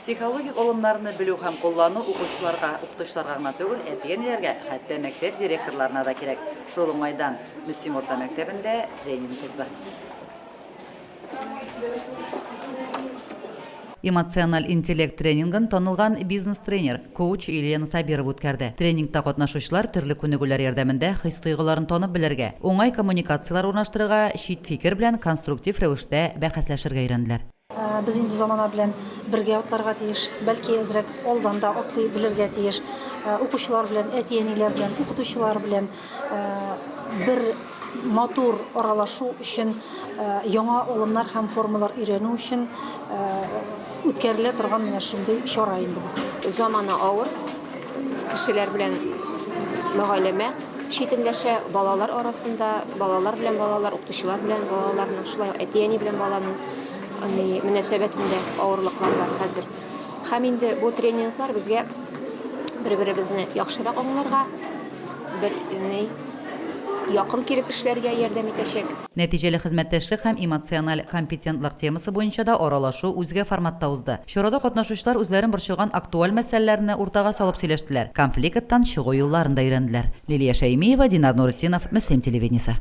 Психологик олымларны білу һәм қоллану укытучыларга гына түгел, әтиенләргә, хәтта мәктәп директорларына да кирәк. Шул уңайдан Мөслим орта мәктәбендә тренинг узды. Эмоциональ интеллект тренингын танылган бизнес-тренер, коуч Елена Сабирова үткәрде. Тренингта катнашучылар төрле күнегүләр ярдәмендә хис тойгыларын танып белергә, уңай коммуникациялар урнаштырырга, чит фикер белән конструктив рәвештә бәхәсләшергә өйрәнделәр. Biz indi zamana белән бергә атларга тиеш, бәлки әзрәк алдан да атлый белергә тиеш. Укучылар белән, әтиәниләр белән, укытучылар белән бер матур аралашу өчен, яңа алымнар һәм формалар өйрәнү өчен үткәрелә торган менә шундый чара инде бу. Заманы авыр, кешеләр белән мөгамәлә читенләшә, балалар арасында, балалар белән балалар, укытучылар белән балаларның, шулай әтиәни белән баланың мөнәсәбәтендә авырлыклар бар хәзер. Һәм инде бу тренинглар безгә бер-беребезне яхшырак аңларга, якын килеп эшләргә ярдәм итәчәк. Нәтиҗәле хезмәттәшлек һәм эмоциональ компетентлык темасы буенча да аралашу үзгә форматта узды. Чарада катнашучылар үзләрен борчыган актуаль мәсьәләләрне уртага салып сөйләштеләр. Конфликттан чыгу юлларын да өйрәнделәр. Лилия Шәймиева, Динар Нурытдинов, Мөслим телевидениесе.